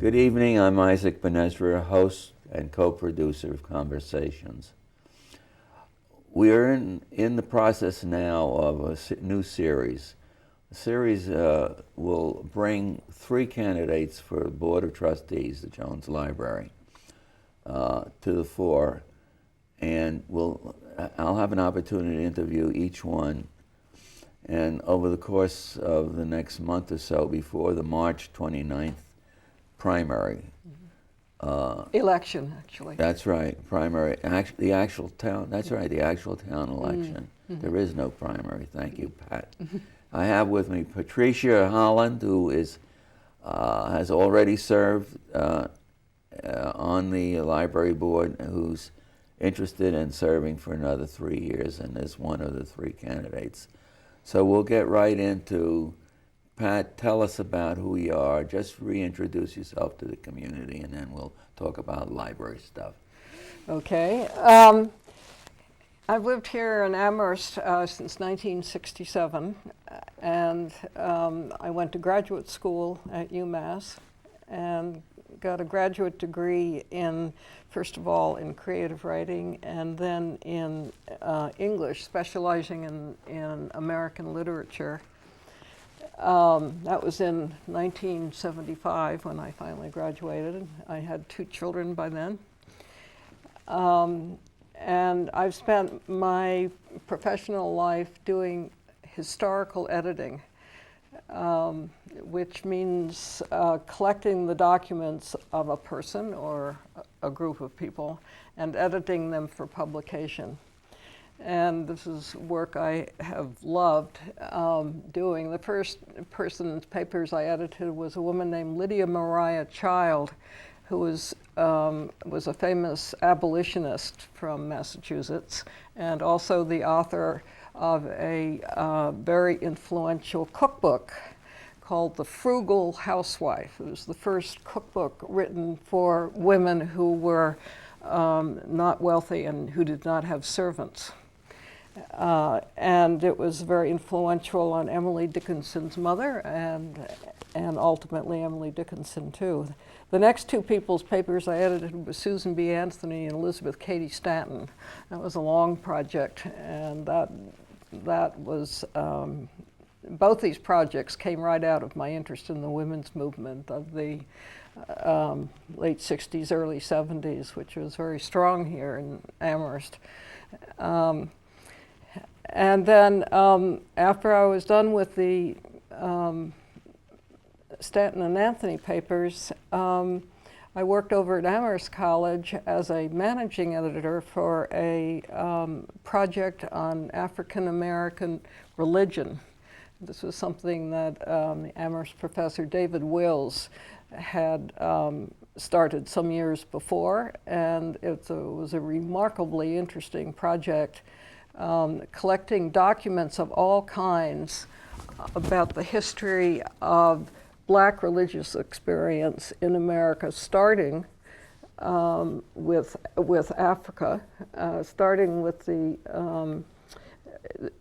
Good evening, I'm Isaac BenEzra, host and co-producer of Conversations. We are in the process now of a new series. The series will bring 3 candidates for the Board of Trustees, the Jones Library, to the fore, and I'll have an opportunity to interview each one. And over the course of the next month or so, before the March 29th primary. Election, actually. That's right, primary, the actual town, that's right, the actual town election. There is no primary, thank you, Pat. I have with me Patricia Holland, who has already served on the library board, who's interested in serving for another 3 years and is one of the 3 candidates. So we'll get right into, Pat, tell us about who you are. Just reintroduce yourself to the community, and then we'll talk about library stuff. Okay. I've lived here in Amherst since 1967, and I went to graduate school at UMass and got a graduate degree in, first of all, in creative writing, and then in English, specializing in American literature. That was in 1975 when I finally graduated. I had 2 children by then. And I've spent my professional life doing historical editing, which means collecting the documents of a person or a group of people and editing them for publication. And this is work I have loved doing. The first person's papers I edited was a woman named Lydia Mariah Child, who was a famous abolitionist from Massachusetts, and also the author of a very influential cookbook called The Frugal Housewife. It was the first cookbook written for women who were not wealthy and who did not have servants. And it was very influential on Emily Dickinson's mother and ultimately Emily Dickinson too. The next 2 people's papers I edited was Susan B. Anthony and Elizabeth Cady Stanton. That was a long project, and that was, both these projects came right out of my interest in the women's movement of the late 60s, early 70s, which was very strong here in Amherst. And then after I was done with the Stanton and Anthony papers, I worked over at Amherst College as a managing editor for a project on African American religion. This was something that the Amherst professor David Wills had started some years before, and it was a remarkably interesting project, collecting documents of all kinds about the history of Black religious experience in America, starting with Africa, starting with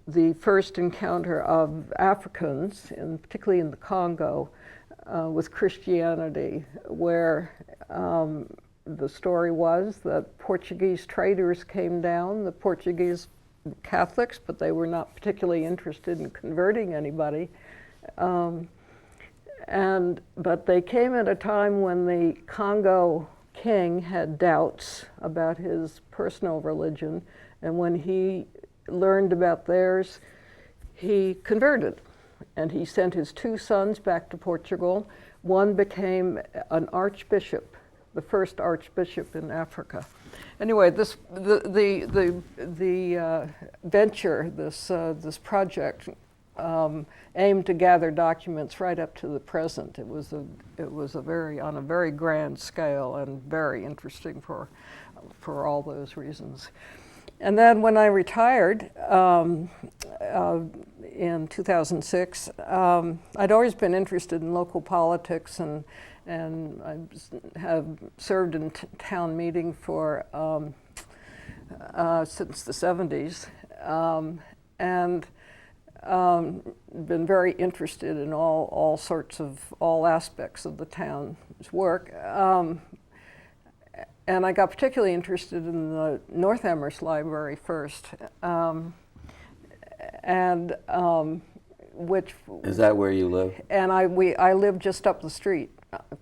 the first encounter of Africans, particularly in the Congo, with Christianity, where the story was that Portuguese traders came down, the Portuguese Catholics, but they were not particularly interested in converting anybody. But they came at a time when the Congo king had doubts about his personal religion, and when he learned about theirs, he converted. And he sent his 2 sons back to Portugal. One became an archbishop, the first archbishop in Africa. Anyway, the venture, this project, aimed to gather documents right up to the present. It was on a very grand scale and very interesting for all those reasons. And then when I retired in 2006, I'd always been interested in local politics, and I have served in town meeting for since the 70s. And been very interested in all aspects of the town's work. And I got particularly interested in the North Amherst Library first, which is that where you live? And I lived just up the street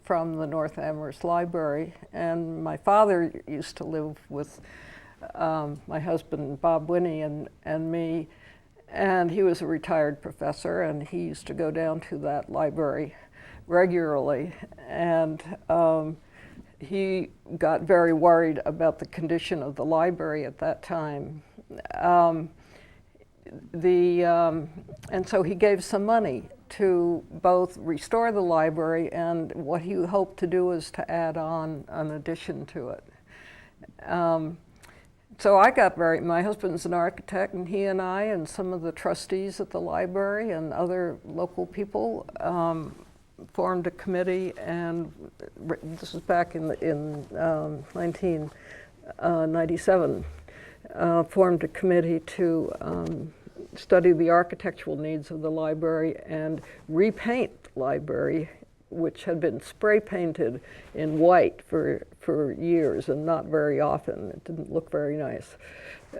from the North Amherst Library, and my father used to live with my husband Bob Winnie and me, and he was a retired professor, and he used to go down to that library regularly, and he got very worried about the condition of the library at that time. And so he gave some money to both restore the library, and what he hoped to do was to add on an addition to it. So my husband's an architect, and he and I and some of the trustees at the library and other local people formed a committee, and this was back in 1997, formed a committee to study the architectural needs of the library and repaint the library, which had been spray painted in white for years and not very often. It didn't look very nice.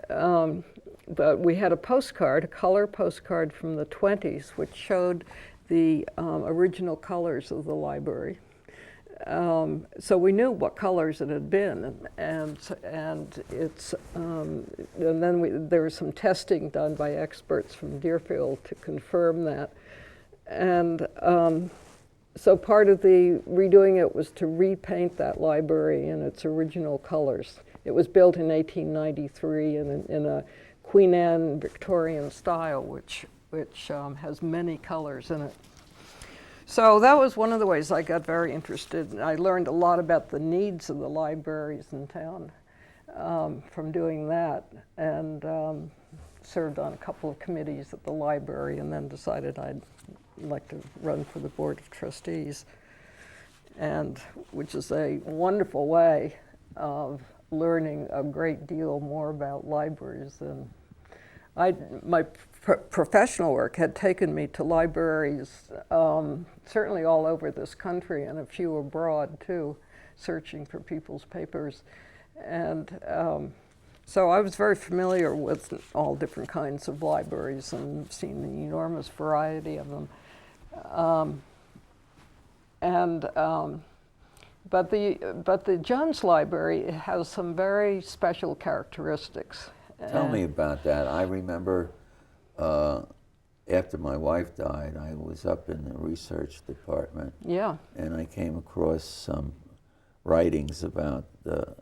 But we had a color postcard from the 20s, which showed the original colors of the library. So we knew what colors it had been, and then there was some testing done by experts from Deerfield to confirm that. And so part of the redoing it was to repaint that library in its original colors. It was built in 1893 in a Queen Anne Victorian style, which has many colors in it. So that was one of the ways I got very interested. I learned a lot about the needs of the libraries in town from doing that, and served on a couple of committees at the library, and then decided I'd like to run for the Board of Trustees, and which is a wonderful way of learning a great deal more about libraries than my professional work had taken me to libraries certainly all over this country, and a few abroad too, searching for people's papers. And so I was very familiar with all different kinds of libraries and seen the enormous variety of them. But the Jones Library has some very special characteristics. Tell me about that. I remember after my wife died, I was up in the research department. Yeah. And I came across some writings about the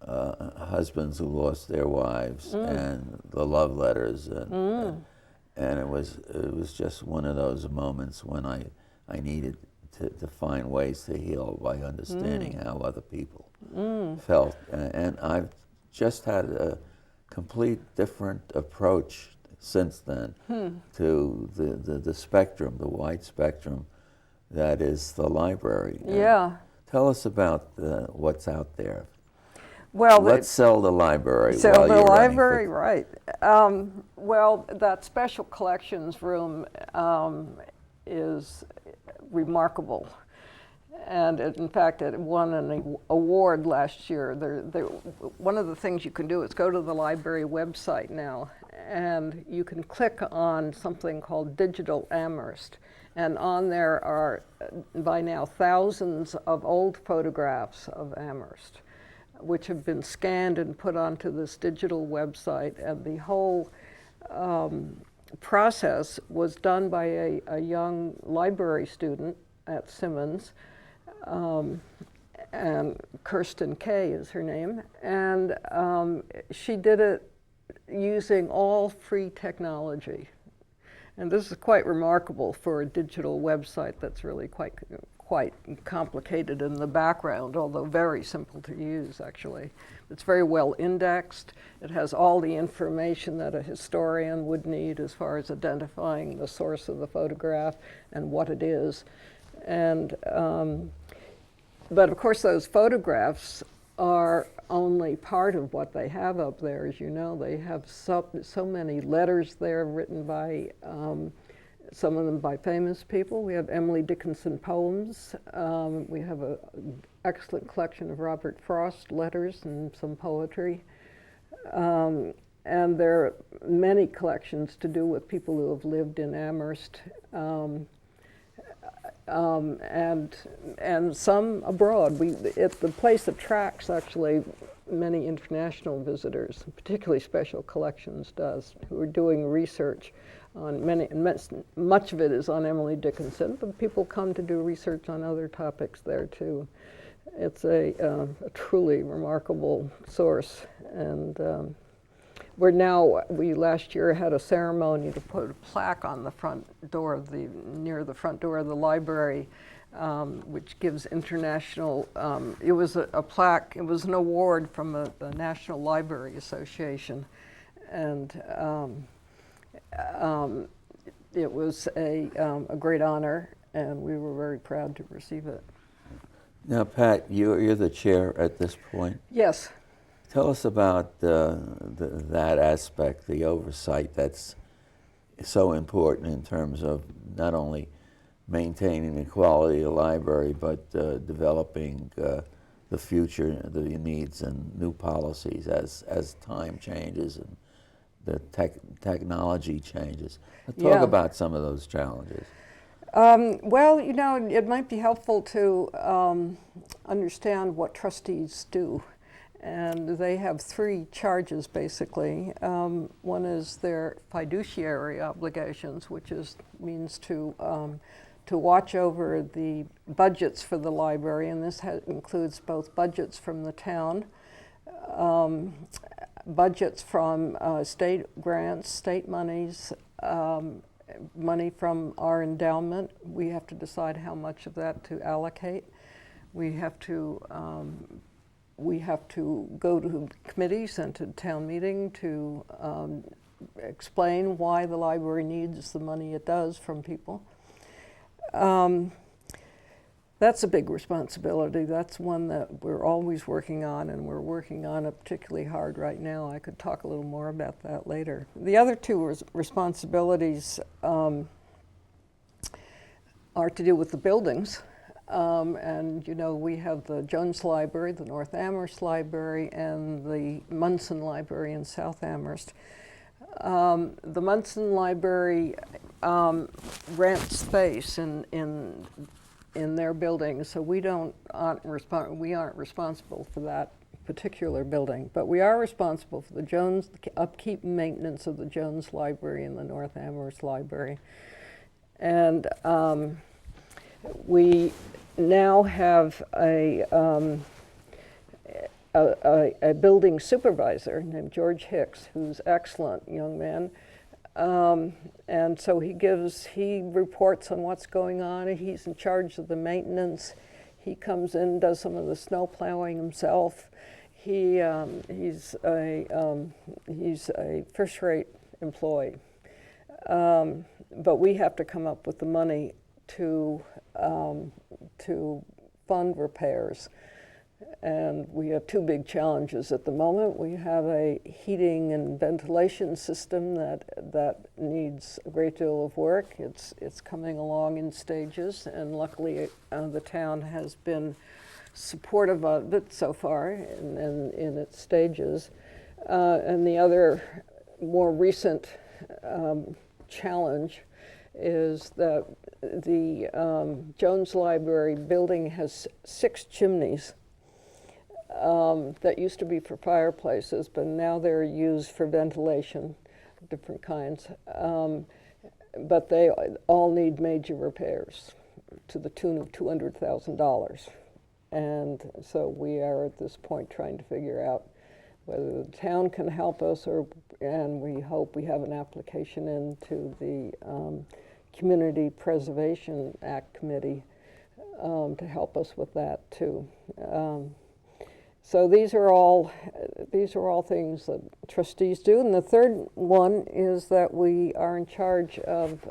husbands who lost their wives and the love letters, and it was just one of those moments when I needed to find ways to heal by understanding how other people felt, and I've just had a complete different approach since then to the spectrum, the wide spectrum that is the library. Yeah. Tell us about what's out there. Well, let's sell the library. Sell the library, right. Well, that special collections room is remarkable. And in fact, it won an award last year. One of the things you can do is go to the library website now, and you can click on something called Digital Amherst. And on there are, by now, thousands of old photographs of Amherst, which have been scanned and put onto this digital website. And the whole process was done by a young library student at Simmons, and Kirsten Kay is her name, and she did it using all free technology. And this is quite remarkable for a digital website that's really quite complicated in the background, although very simple to use, actually. It's very well indexed. It has all the information that a historian would need as far as identifying the source of the photograph and what it is. And but of course, those photographs are only part of what they have up there. As you know, they have so many letters there written by some of them by famous people. We have Emily Dickinson poems. We have an excellent collection of Robert Frost letters and some poetry. And there are many collections to do with people who have lived in Amherst, and some abroad. The place attracts actually many international visitors, particularly Special Collections does, who are doing research on much of it is on Emily Dickinson, but people come to do research on other topics there too. It's a truly remarkable source, and we last year had a ceremony to put a plaque on the front door near the front door of the library, which gives international, it was a plaque, it was an award from the National Library Association, and it was a great honor, and we were very proud to receive it. Now, Pat, you're the chair at this point. Yes. Tell us about that aspect, the oversight that's so important in terms of not only maintaining the quality of the library, but developing the future, the needs and new policies as time changes and the technology changes. Talk about some of those challenges. Well, you know, it might be helpful to understand what trustees do. And they have three charges, basically. One is their fiduciary obligations, which means to watch over the budgets for the library, and this includes both budgets from the town, budgets from state grants, state monies, money from our endowment. We have to decide how much of that to allocate. We have to go to committees and to town meeting to explain why the library needs the money it does from people. That's a big responsibility. That's one that we're always working on, and we're working on it particularly hard right now. I could talk a little more about that later. The other two responsibilities are to do with the buildings. And you know, we have the Jones Library, the North Amherst Library, and the Munson Library in South Amherst. The Munson Library rents space in their building, so we aren't responsible for that particular building, but we are responsible for the upkeep and maintenance of the Jones Library and the North Amherst Library. And we now have a building supervisor named George Hicks, who's excellent young man. And so he reports on what's going on. He's in charge of the maintenance. He comes in, does some of the snow plowing himself. He's a first-rate employee. But we have to come up with the money to fund repairs. And we have two big challenges at the moment. We have a heating and ventilation system that needs a great deal of work. It's coming along in stages, and luckily the town has been supportive of it so far in its stages. And the other more recent challenge is that the Jones Library building has 6 chimneys that used to be for fireplaces, but now they're used for ventilation of different kinds. But they all need major repairs to the tune of $200,000. And so we are at this point trying to figure out whether the town can help us, and we hope we have an application into the Community Preservation Act Committee to help us with that too. So these are all things that trustees do. And the third one is that we are in charge of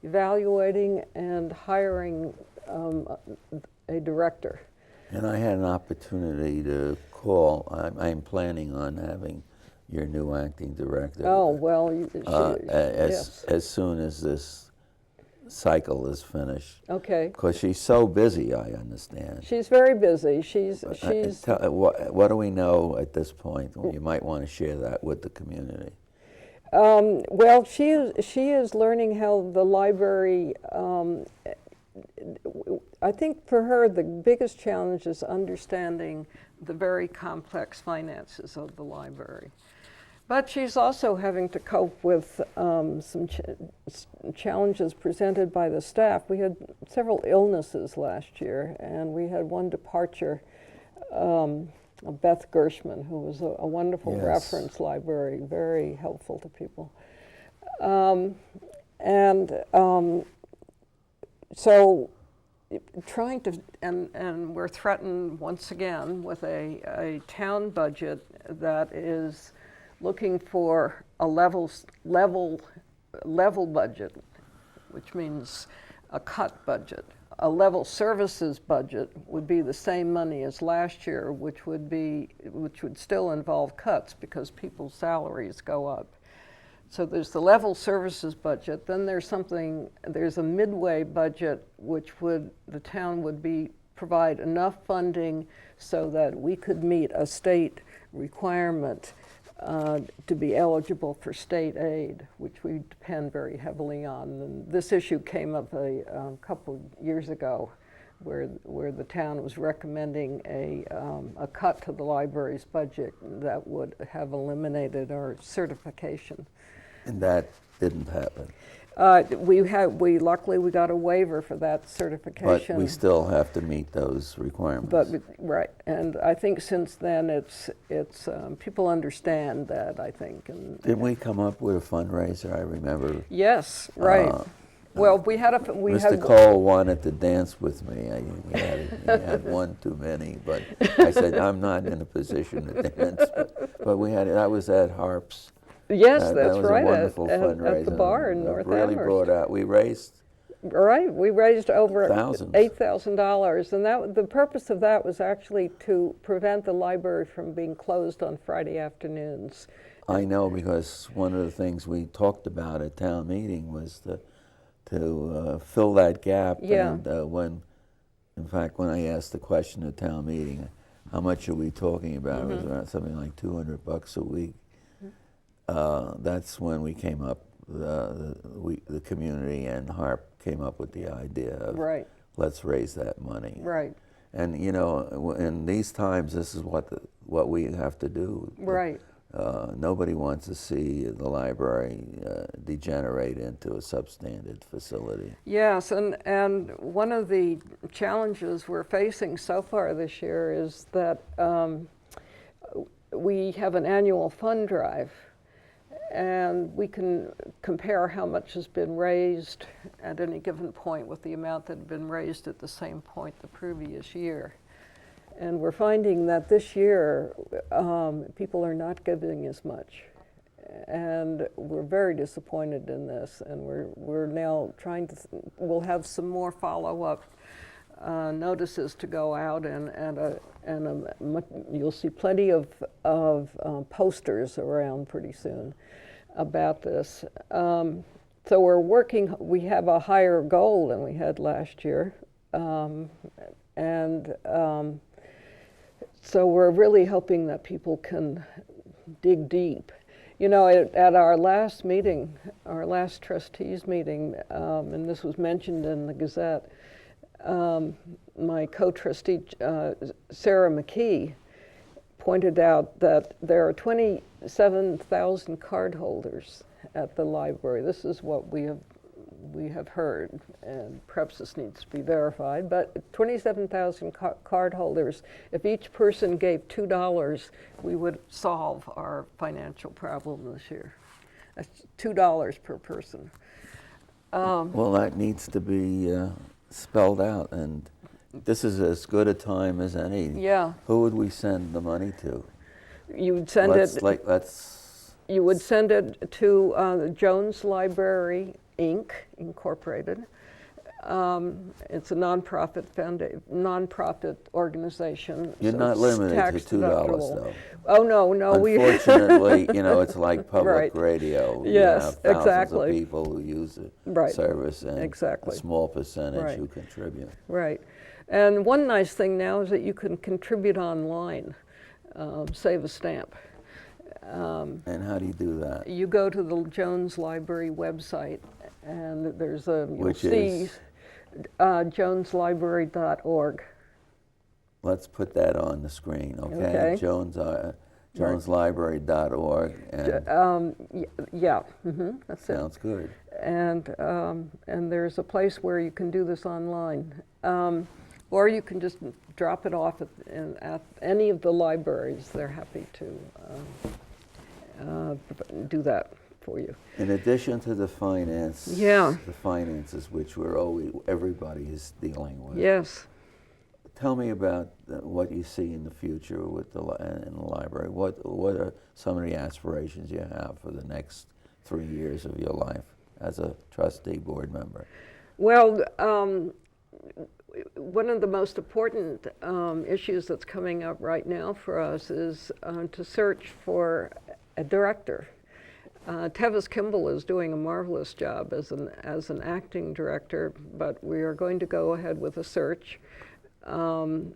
evaluating and hiring a director. And I had an opportunity to call. I'm planning on having your new acting director. Oh, well, yes. As soon as this cycle is finished. Okay. Because she's so busy, I understand. She's very busy. What do we know at this point? Well, you might want to share that with the community. Well, she is learning how the library. I think for her the biggest challenge is understanding the very complex finances of the library. But she's also having to cope with some challenges presented by the staff. We had several illnesses last year, and we had one departure, Beth Gershman, who was a wonderful reference library, very helpful to people. So trying to, and we're threatened once again with a town budget that is looking for a level budget, which means a cut budget. A level services budget would be the same money as last year, which would still involve cuts because people's salaries go up. So there's the level services budget, then there's a midway budget which the town would provide enough funding so that we could meet a state requirement to be eligible for state aid, which we depend very heavily on. And this issue came up a couple of years ago where the town was recommending a cut to the library's budget that would have eliminated our certification. And that didn't happen. Luckily we got a waiver for that certification. But we still have to meet those requirements. Right, and I think since then it's people understand that, I think. Didn't we come up with a fundraiser? I remember. Yes, right. Well, Mr. Cole wanted to dance with me. He had one too many, but I said I'm not in a position to dance. But that was at Harp's. Yes, that that's was right, a wonderful fundraiser. at the bar in North really Amherst. Brought out. We raised. Right, we raised over thousands. $8,000, and the purpose of that was actually to prevent the library from being closed on Friday afternoons. I know, because one of the things we talked about at town meeting was to fill that gap. Yeah. And in fact, when I asked the question at town meeting, how much are we talking about? It was around something like $200 a week. That's when we came up, the community and Harp came up with the idea of let's raise that money. Right. And in these times, this is what we have to do. Right. Nobody wants to see the library degenerate into a substandard facility. Yes, and one of the challenges we're facing so far this year is that we have an annual fund drive, and we can compare how much has been raised at any given point with the amount that had been raised at the same point the previous year. And we're finding that this year, people are not giving as much. And we're very disappointed in this, and we're now we'll have some more follow-up notices to go out, and you'll see plenty of posters around pretty soon about this. So we have a higher goal than we had last year. So we're really hoping that people can dig deep. At our last meeting, our last trustees meeting, and this was mentioned in the Gazette, my co-trustee, Sarah McKee, pointed out that there are 27,000 cardholders at the library. This is what we have heard, and perhaps this needs to be verified, but 27,000 cardholders. If each person gave $2, we would solve our financial problem this year. That's $2 per person. Well, that needs to be spelled out, and this is as good a time as any. Yeah. Who would we send the money to? You would send You would send it to Jones Library, Inc., Incorporated, It's a nonprofit nonprofit organization. You're so not it's limited tax to $2 deductible. though. Oh, no, Unfortunately, you know, it's like public Right. radio. You Yes, have thousands exactly. of people who use the Right. service and Exactly. a small percentage Right. who contribute. Right. And one nice thing now is that you can contribute online, save a stamp. And how do you do that? You go to the Jones Library website, and there's a, you'll Which see is? joneslibrary.org. Let's put that on the screen, okay? Okay. joneslibrary.org. And Yeah, that's it. sounds good. And there's a place where you can do this online. Or you can just drop it off at any of the libraries. They're happy to do that for you. In addition to the finances which everybody is dealing with. Yes. Tell me about what you see in the future with in the library. What are some of the aspirations you have for the next 3 years of your life as a trustee board member? Well, one of the most important issues that's coming up right now for us is to search for a director. Tevis Kimball is doing a marvelous job as an acting director, but we are going to go ahead with a search. And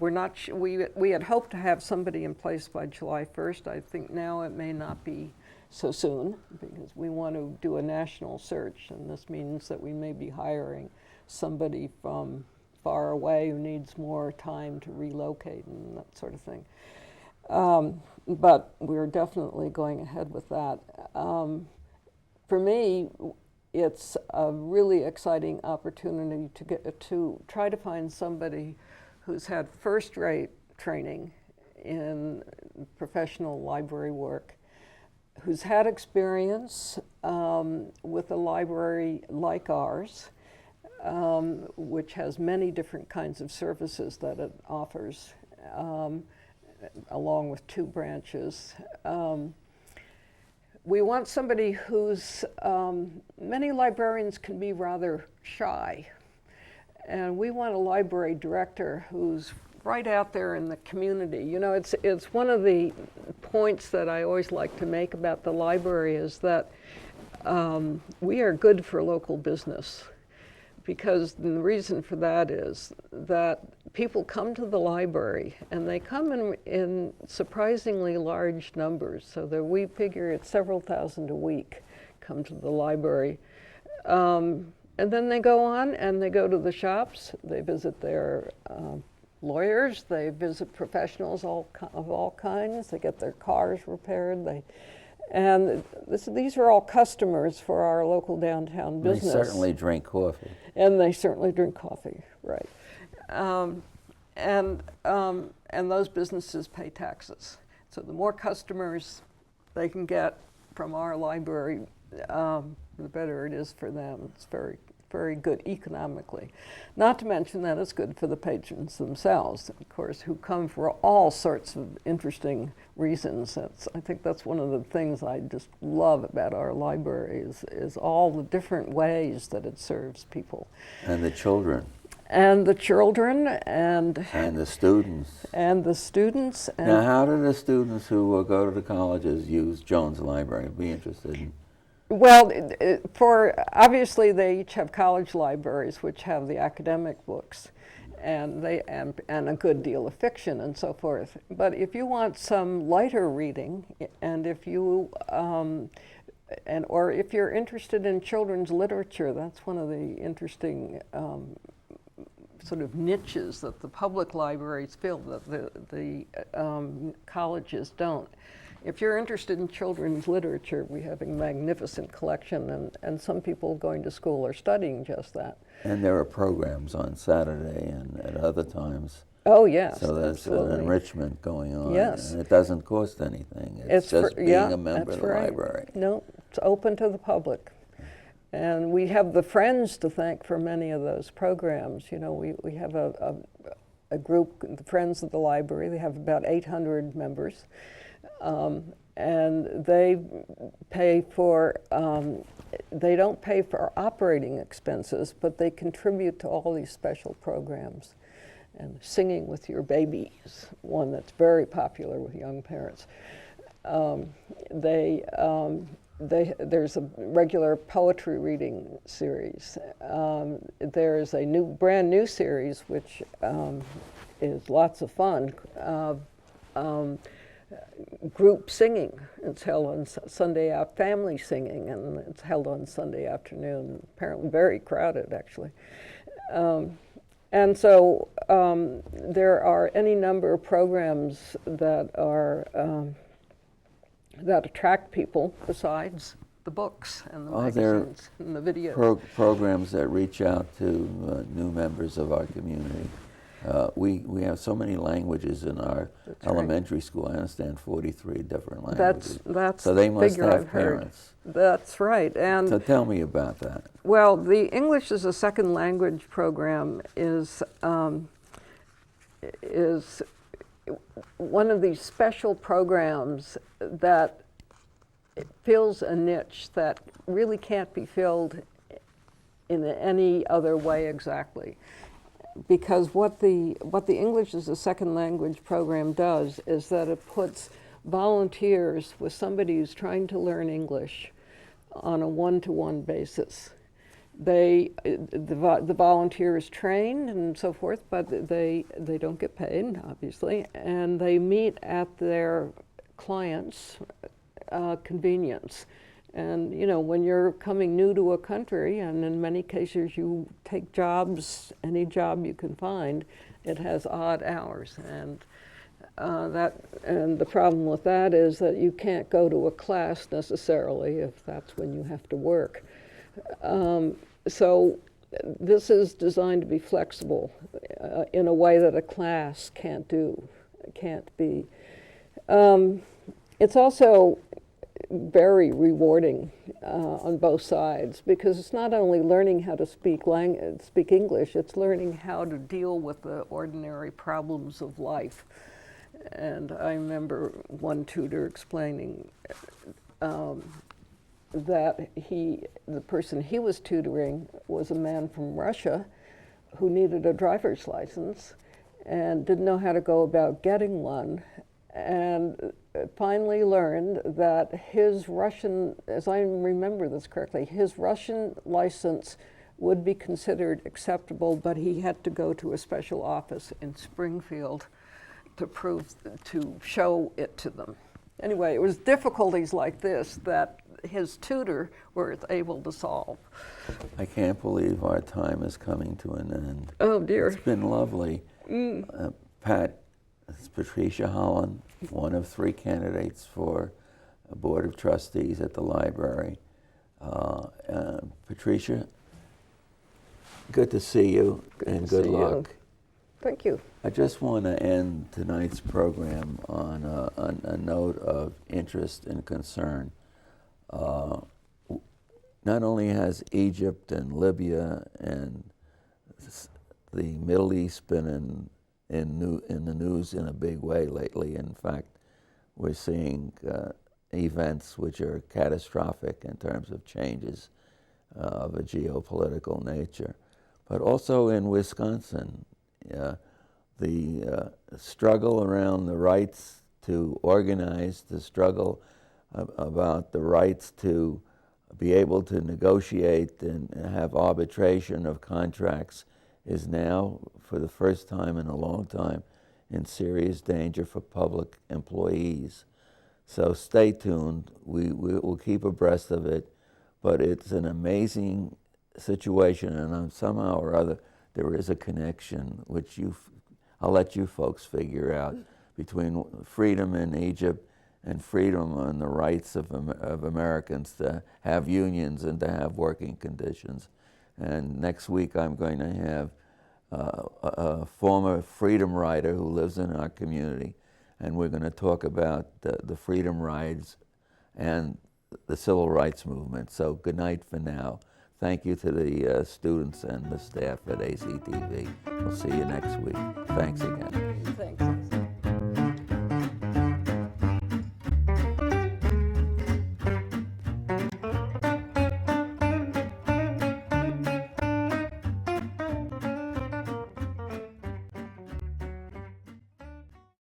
we're not. We had hoped to have somebody in place by July 1st. I think now it may not be so soon because we want to do a national search, and this means that we may be hiring somebody from far away who needs more time to relocate and that sort of thing. But we're definitely going ahead with that. For me, it's a really exciting opportunity to try to find somebody who's had first-rate training in professional library work, who's had experience with a library like ours, which has many different kinds of services that it offers, along with 2 branches. We want somebody who's, many librarians can be rather shy, and we want a library director who's right out there in the community. You know, it's one of the points that I always like to make about the library is that we are good for local business, because the reason for that is that people come to the library and they come in surprisingly large numbers, so that we figure it's several thousand a week come to the library. And then they go on and they go to the shops, they visit their lawyers, they visit professionals of all kinds, they get their cars repaired, these are all customers for our local downtown business. They certainly drink coffee. And they certainly drink coffee, right. And those businesses pay taxes. So the more customers they can get from our library, the better it is for them. It's very, very good economically. Not to mention that it's good for the patrons themselves, of course, who come for all sorts of interesting reasons. I think that's one of the things I just love about our library is all the different ways that it serves people. And the children. And the children and the students. And the students. And now, how do the students who go to the colleges use Jones Library? I'd be interested in. Well, obviously they each have college libraries which have the academic books, and a good deal of fiction and so forth. But if you want some lighter reading, and if you or if you're interested in children's literature, that's one of the interesting sort of niches that the public libraries fill that the colleges don't. If you're interested in children's literature, we have a magnificent collection, and some people going to school are studying just that. And there are programs on Saturday and at other times. Oh, yes, so there's absolutely. An enrichment going on. Yes. And it doesn't cost anything. It's just being a member of the right. library. No, it's open to the public. And we have the Friends to thank for many of those programs. You know, we have a group, the Friends of the Library. They have about 800 members. and they pay for, they don't pay for operating expenses, but they contribute to all these special programs. And Singing with Your Baby is one that's very popular with young parents. There's a regular poetry reading series. There's a brand new series which is lots of fun. Group singing. It's held on Sunday family singing, and it's held on Sunday afternoon. Apparently very crowded, actually. And so there are any number of programs that are that attract people besides the books and the magazines and the videos. Programs that reach out to new members of our community. We have so many languages in our elementary school. I understand 43 different languages. That's so they must figure have I've heard. parents. That's right. And so tell me about that. Well, the English as a Second Language program is one of these special programs that fills a niche that really can't be filled in any other way exactly. Because what the English as a Second Language program does is that it puts volunteers with somebody who's trying to learn English on a one-to-one basis. The volunteer is trained and so forth, but they don't get paid, obviously, and they meet at their clients' convenience. And you know, when you're coming new to a country, and in many cases you take jobs, any job you can find, it has odd hours, and the problem with that is that you can't go to a class necessarily if that's when you have to work. So this is designed to be flexible in a way that a class can't be. It's also very rewarding on both sides, because it's not only learning how to speak English, it's learning how to deal with the ordinary problems of life. And I remember one tutor explaining that the person he was tutoring was a man from Russia who needed a driver's license and didn't know how to go about getting one, and finally learned that his Russian, as I remember this correctly, his Russian license would be considered acceptable, but he had to go to a special office in Springfield to show it to them. Anyway, it was difficulties like this that his tutor was able to solve. I can't believe our time is coming to an end. Oh dear. It's been lovely. Pat, it's Patricia Holland, one of 3 candidates for a Board of Trustees at the library. Patricia, good to see you, and good luck. Thank you. I just want to end tonight's program on a note of interest and concern. Not only has Egypt and Libya and the Middle East been in the news in a big way lately. In fact, we're seeing events which are catastrophic in terms of changes of a geopolitical nature. But also in Wisconsin, the struggle around the rights to organize, the struggle about the rights to be able to negotiate and have arbitration of contracts is now, for the first time in a long time, in serious danger for public employees. So stay tuned. We will keep abreast of it, but it's an amazing situation, and somehow or other there is a connection, which I'll let you folks figure out, between freedom in Egypt and freedom on the rights of Americans to have unions and to have working conditions. And next week I'm going to have a former freedom rider who lives in our community, and we're going to talk about the freedom rides and the civil rights movement. So good night for now. Thank you to the students and the staff at ACTV. We'll see you next week. Thanks again. Thanks.